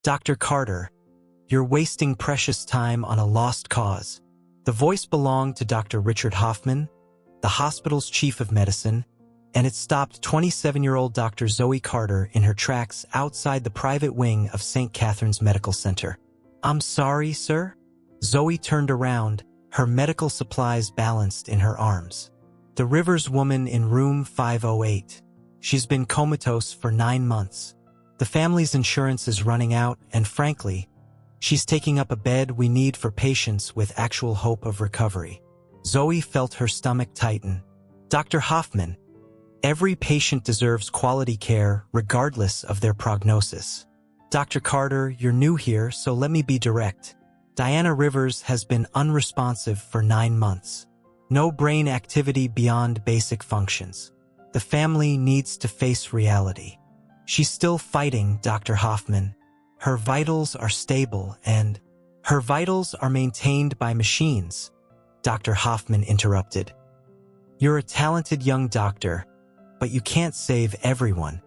"Dr. Carter, you're wasting precious time on a lost cause." The voice belonged to Dr. Richard Hoffman, the hospital's chief of medicine, and it stopped 27-year-old Dr. Zoe Carter in her tracks outside the private wing of St. Catherine's Medical Center. "I'm sorry, sir?" Zoe turned around, her medical supplies balanced in her arms. "The Rivers woman in room 508. She's been comatose for 9 months. The family's insurance is running out, and frankly, she's taking up a bed we need for patients with actual hope of recovery." Zoe felt her stomach tighten. "Dr. Hoffman, every patient deserves quality care regardless of their prognosis. Dr. Carter, you're new here, so let me be direct. Diana Rivers has been unresponsive for 9 months. No brain activity beyond basic functions. The family needs to face reality. She's still fighting, Dr. Hoffman. Her vitals are stable and her vitals are maintained by machines," Dr. Hoffman interrupted. "You're a talented young doctor, but you can't save everyone.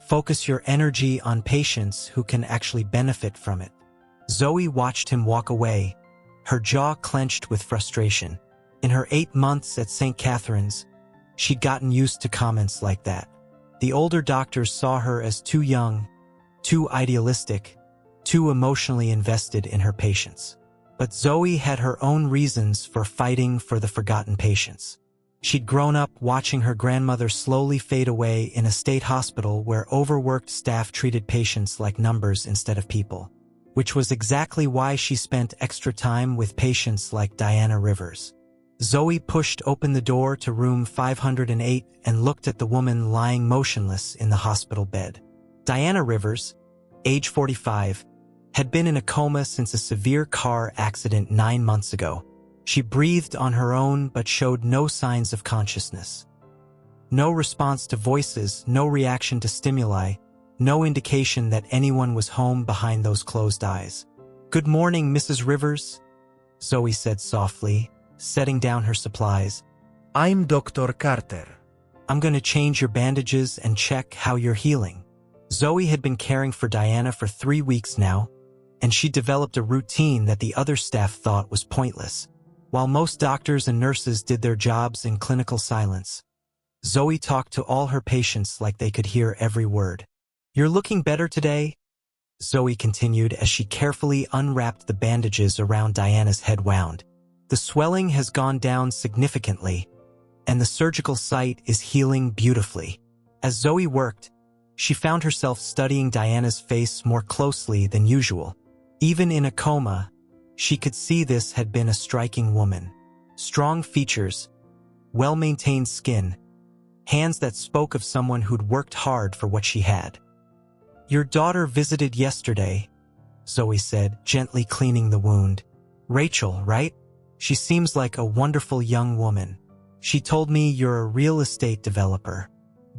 Focus your energy on patients who can actually benefit from it." Zoe watched him walk away, her jaw clenched with frustration. In her 8 months at St. Catherine's, she'd gotten used to comments like that. The older doctors saw her as too young, too idealistic, too emotionally invested in her patients. But Zoe had her own reasons for fighting for the forgotten patients. She'd grown up watching her grandmother slowly fade away in a state hospital where overworked staff treated patients like numbers instead of people, which was exactly why she spent extra time with patients like Diana Rivers. Zoe pushed open the door to room 508 and looked at the woman lying motionless in the hospital bed. Diana Rivers, age 45, had been in a coma since a severe car accident 9 months ago. She breathed on her own but showed no signs of consciousness. No response to voices, no reaction to stimuli, no indication that anyone was home behind those closed eyes. "Good morning, Mrs. Rivers," Zoe said softly, setting down her supplies. "I'm Dr. Carter." "I'm going to change your bandages and check how you're healing." Zoe had been caring for Diana for 3 weeks now, and she developed a routine that the other staff thought was pointless. While most doctors and nurses did their jobs in clinical silence, Zoe talked to all her patients like they could hear every word. "You're looking better today," Zoe continued as she carefully unwrapped the bandages around Diana's head wound. "The swelling has gone down significantly, and the surgical site is healing beautifully." As Zoe worked, she found herself studying Diana's face more closely than usual. Even in a coma, she could see this had been a striking woman. Strong features, well-maintained skin, hands that spoke of someone who'd worked hard for what she had. "Your daughter visited yesterday," Zoe said, gently cleaning the wound. "Rachel, right? She seems like a wonderful young woman. She told me you're a real estate developer.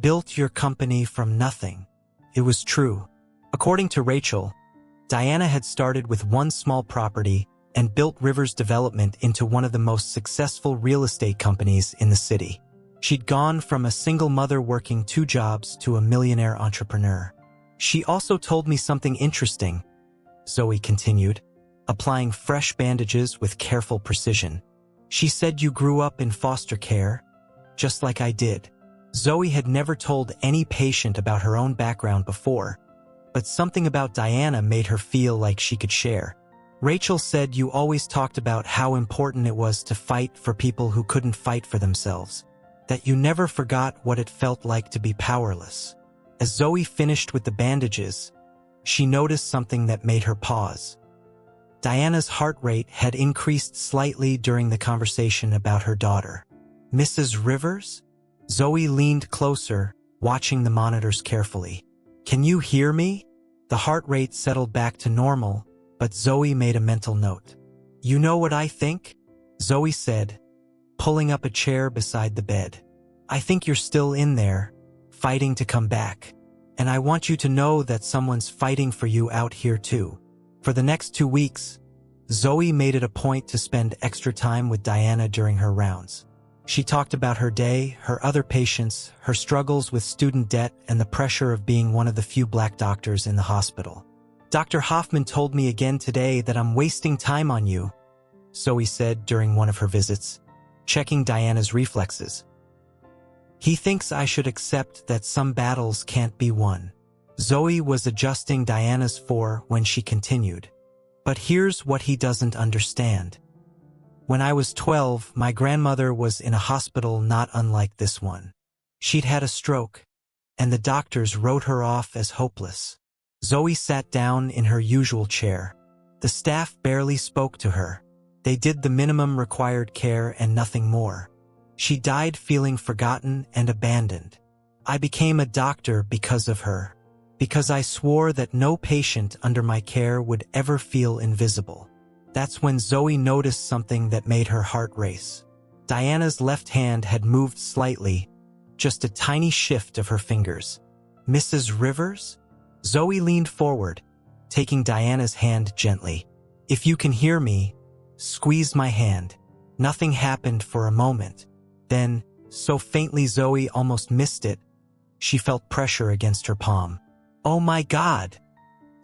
Built your company from nothing." It was true. According to Rachel, Diana had started with one small property and built Rivers Development into one of the most successful real estate companies in the city. She'd gone from a single mother working 2 jobs to a millionaire entrepreneur. "She also told me something interesting," Zoe continued, applying fresh bandages with careful precision. "She said you grew up in foster care, just like I did." Zoe had never told any patient about her own background before, but something about Diana made her feel like she could share. "Rachel said you always talked about how important it was to fight for people who couldn't fight for themselves, that you never forgot what it felt like to be powerless." As Zoe finished with the bandages, she noticed something that made her pause. Diana's heart rate had increased slightly during the conversation about her daughter. "Mrs. Rivers?" Zoe leaned closer, watching the monitors carefully. "Can you hear me?" The heart rate settled back to normal, but Zoe made a mental note. "You know what I think?" Zoe said, pulling up a chair beside the bed. "I think you're still in there, fighting to come back. And I want you to know that someone's fighting for you out here too." For the next 2 weeks, Zoe made it a point to spend extra time with Diana during her rounds. She talked about her day, her other patients, her struggles with student debt, and the pressure of being one of the few black doctors in the hospital. Dr. Hoffman told me again today that I'm wasting time on you, Zoe said during one of her visits, checking Diana's reflexes. He thinks I should accept that some battles can't be won. Zoe was adjusting Diana's fore when she continued. But here's what he doesn't understand. When I was 12, my grandmother was in a hospital not unlike this one. She'd had a stroke, and the doctors wrote her off as hopeless. Zoe sat down in her usual chair. The staff barely spoke to her. They did the minimum required care and nothing more. She died feeling forgotten and abandoned. I became a doctor because of her, because I swore that no patient under my care would ever feel invisible. That's when Zoe noticed something that made her heart race. Diana's left hand had moved slightly, just a tiny shift of her fingers. Mrs. Rivers? Zoe leaned forward, taking Diana's hand gently. If you can hear me, squeeze my hand. Nothing happened for a moment. Then, so faintly Zoe almost missed it, she felt pressure against her palm. Oh my God,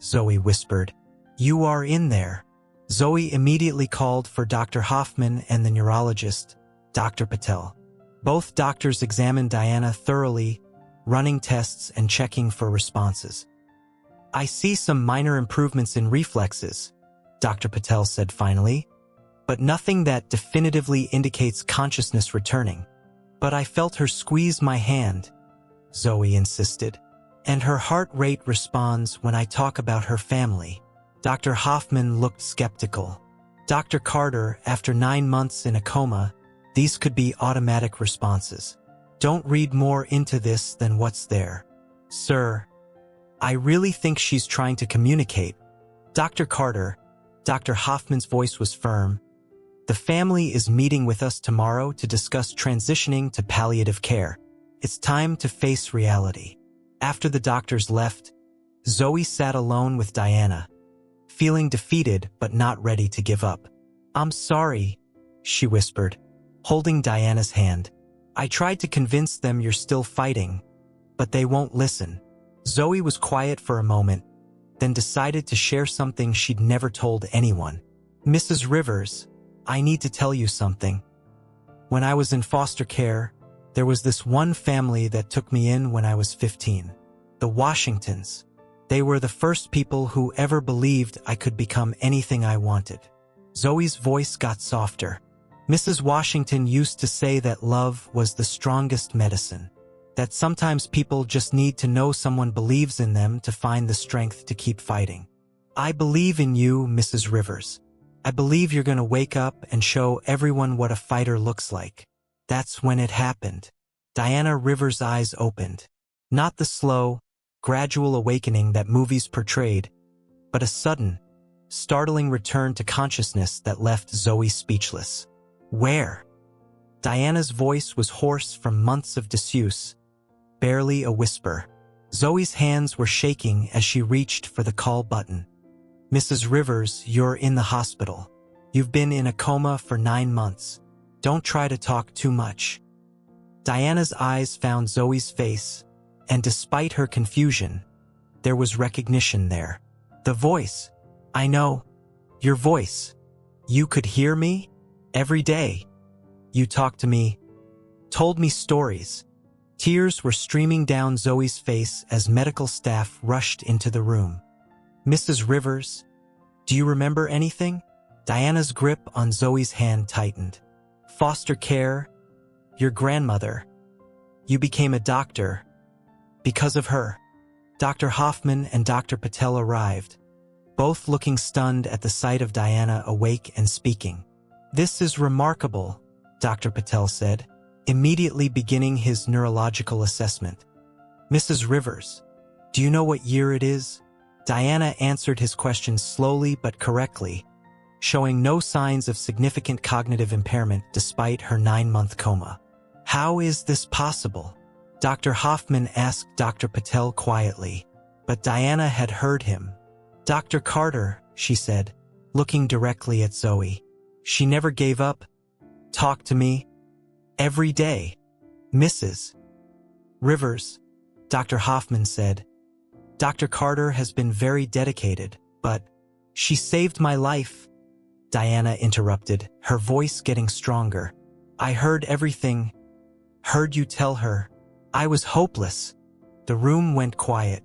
Zoe whispered. You are in there. Zoe immediately called for Dr. Hoffman and the neurologist, Dr. Patel. Both doctors examined Diana thoroughly, running tests and checking for responses. I see some minor improvements in reflexes, Dr. Patel said finally, but nothing that definitively indicates consciousness returning. But I felt her squeeze my hand, Zoe insisted, and her heart rate responds when I talk about her family. Dr. Hoffman looked skeptical. Dr. Carter, after 9 months in a coma, these could be automatic responses. Don't read more into this than what's there. Sir, I really think she's trying to communicate. Dr. Carter, Dr. Hoffman's voice was firm. The family is meeting with us tomorrow to discuss transitioning to palliative care. It's time to face reality. After the doctors left, Zoe sat alone with Diana, feeling defeated but not ready to give up. I'm sorry, she whispered, holding Diana's hand. I tried to convince them you're still fighting, but they won't listen. Zoe was quiet for a moment, then decided to share something she'd never told anyone. Mrs. Rivers, I need to tell you something. When I was in foster care, there was this one family that took me in when I was 15. The Washingtons. They were the first people who ever believed I could become anything I wanted. Zoe's voice got softer. Mrs. Washington used to say that love was the strongest medicine. That sometimes people just need to know someone believes in them to find the strength to keep fighting. I believe in you, Mrs. Rivers. I believe you're going to wake up and show everyone what a fighter looks like. That's when it happened. Diana Rivers' eyes opened. Not the slow, gradual awakening that movies portrayed, but a sudden, startling return to consciousness that left Zoe speechless. Where? Diana's voice was hoarse from months of disuse, barely a whisper. Zoe's hands were shaking as she reached for the call button. Mrs. Rivers, you're in the hospital. You've been in a coma for 9 months. Don't try to talk too much. Diana's eyes found Zoe's face, and despite her confusion, there was recognition there. The voice. I know. Your voice. You could hear me? Every day. You talked to me. Told me stories. Tears were streaming down Zoe's face as medical staff rushed into the room. Mrs. Rivers, do you remember anything? Diana's grip on Zoe's hand tightened. Foster care, your grandmother. You became a doctor. Because of her. Dr. Hoffman and Dr. Patel arrived, both looking stunned at the sight of Diana awake and speaking. This is remarkable, Dr. Patel said, immediately beginning his neurological assessment. Mrs. Rivers, do you know what year it is? Diana answered his question slowly but correctly, showing no signs of significant cognitive impairment despite her 9-month coma. How is this possible? Dr. Hoffman asked Dr. Patel quietly, but Diana had heard him. Dr. Carter, she said, looking directly at Zoe. She never gave up. Talked to me. Every day. Mrs. Rivers, Dr. Hoffman said, Dr. Carter has been very dedicated, but she saved my life," Diana interrupted, her voice getting stronger. "I heard everything. Heard you tell her. I was hopeless." The room went quiet,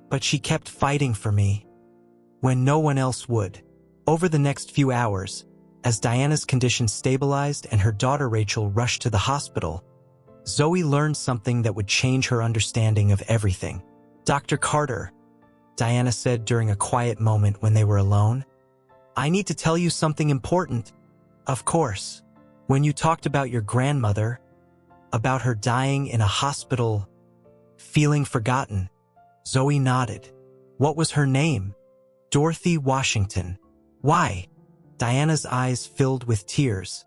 but she kept fighting for me when no one else would. Over the next few hours, as Diana's condition stabilized and her daughter Rachel rushed to the hospital, Zoe learned something that would change her understanding of everything. "Dr. Carter," Diana said during a quiet moment when they were alone, "I need to tell you something important." "Of course. When you talked about your grandmother, about her dying in a hospital, feeling forgotten," Zoe nodded. "What was her name?" "Dorothy Washington." "Why?" Diana's eyes filled with tears.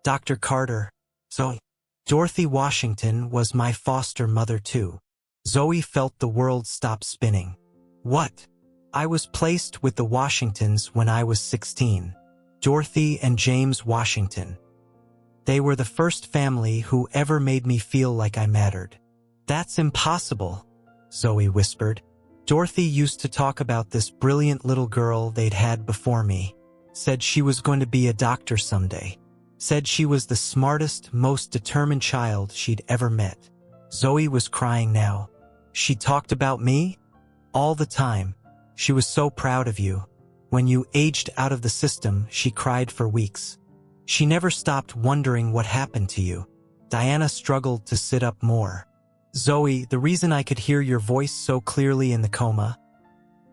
"Dr. Carter, Zoe. Dorothy Washington was my foster mother too." Zoe felt the world stop spinning. "What?" "I was placed with the Washingtons when I was 16. Dorothy and James Washington. They were the first family who ever made me feel like I mattered." "That's impossible," Zoe whispered. "Dorothy used to talk about this brilliant little girl they'd had before me. Said she was going to be a doctor someday. Said she was the smartest, most determined child she'd ever met." Zoe was crying now. "She talked about me? All the time. She was so proud of you. When you aged out of the system, she cried for weeks. She never stopped wondering what happened to you." Diana struggled to sit up more. "Zoe, the reason I could hear your voice so clearly in the coma,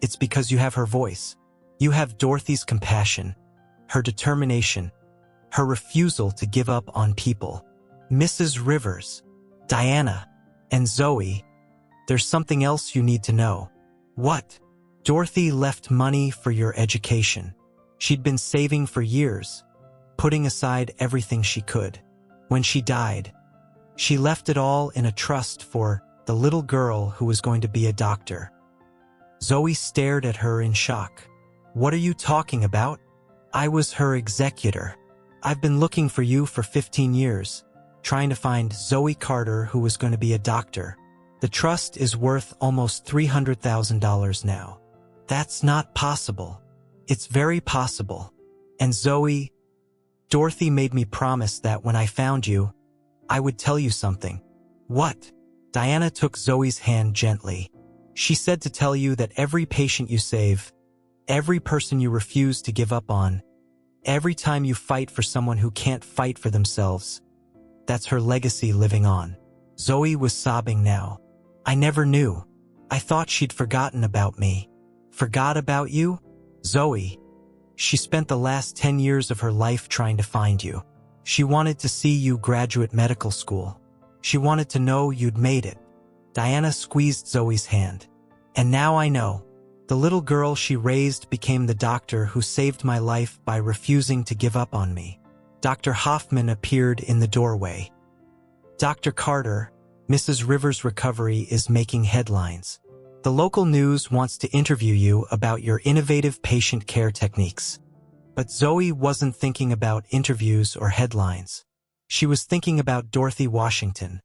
it's because you have her voice. You have Dorothy's compassion, her determination, her refusal to give up on people." "Mrs. Rivers, Diana, and Zoe, there's something else you need to know." "What?" "Dorothy left money for your education. She'd been saving for years, putting aside everything she could. When she died, she left it all in a trust for the little girl who was going to be a doctor." Zoe stared at her in shock. "What are you talking about?" "I was her executor. I've been looking for you for 15 years, trying to find Zoe Carter who was going to be a doctor. The trust is worth almost $300,000 now." "That's not possible." "It's very possible. And Zoe, Dorothy made me promise that when I found you, I would tell you something." "What?" Diana took Zoe's hand gently. "She said to tell you that every patient you save, every person you refuse to give up on, every time you fight for someone who can't fight for themselves, that's her legacy living on." Zoe was sobbing now. "I never knew. I thought she'd forgotten about me." "Forgot about you?" "Zoe, she spent the last 10 years of her life trying to find you. She wanted to see you graduate medical school. She wanted to know you'd made it." Diana squeezed Zoe's hand. "And now I know. The little girl she raised became the doctor who saved my life by refusing to give up on me." Dr. Hoffman appeared in the doorway. "Dr. Carter, Mrs. Rivers' recovery is making headlines. The local news wants to interview you about your innovative patient care techniques." But Zoe wasn't thinking about interviews or headlines. She was thinking about Dorothy Washington,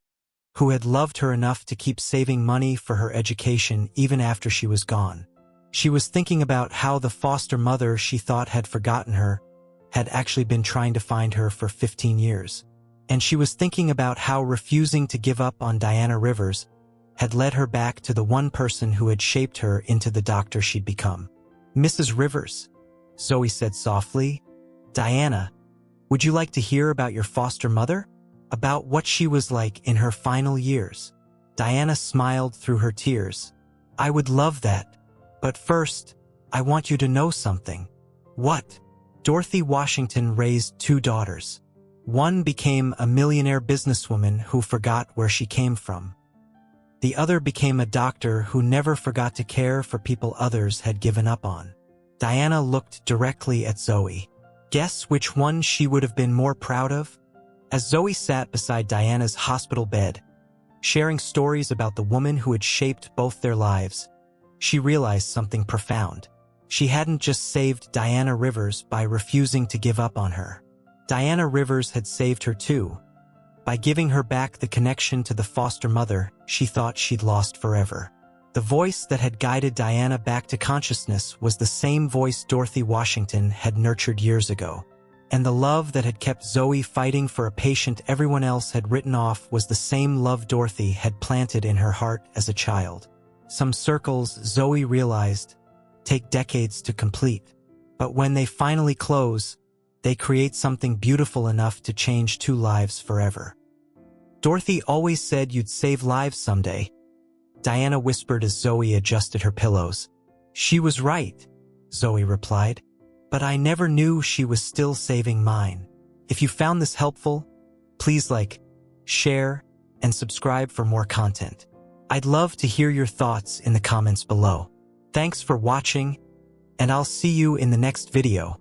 who had loved her enough to keep saving money for her education even after she was gone. She was thinking about how the foster mother she thought had forgotten her had actually been trying to find her for 15 years. And she was thinking about how refusing to give up on Diana Rivers had led her back to the one person who had shaped her into the doctor she'd become. "Mrs. Rivers," Zoe said softly. "Diana, would you like to hear about your foster mother? About what she was like in her final years?" Diana smiled through her tears. "I would love that. But first, I want you to know something." "What?" "Dorothy Washington raised 2 daughters. One became a millionaire businesswoman who forgot where she came from. The other became a doctor who never forgot to care for people others had given up on." Diana looked directly at Zoe. Guess which one she would have been more proud of? As Zoe sat beside Diana's hospital bed, sharing stories about the woman who had shaped both their lives, she realized something profound. She hadn't just saved Diana Rivers by refusing to give up on her. Diana Rivers had saved her too, by giving her back the connection to the foster mother she thought she'd lost forever. The voice that had guided Diana back to consciousness was the same voice Dorothy Washington had nurtured years ago. And the love that had kept Zoe fighting for a patient everyone else had written off was the same love Dorothy had planted in her heart as a child. Some circles, Zoe realized, take decades to complete. But when they finally close, they create something beautiful enough to change two lives forever. Dorothy always said you'd save lives someday, Diana whispered as Zoe adjusted her pillows. She was right, Zoe replied, but I never knew she was still saving mine. If you found this helpful, please like, share, and subscribe for more content. I'd love to hear your thoughts in the comments below. Thanks for watching, and I'll see you in the next video.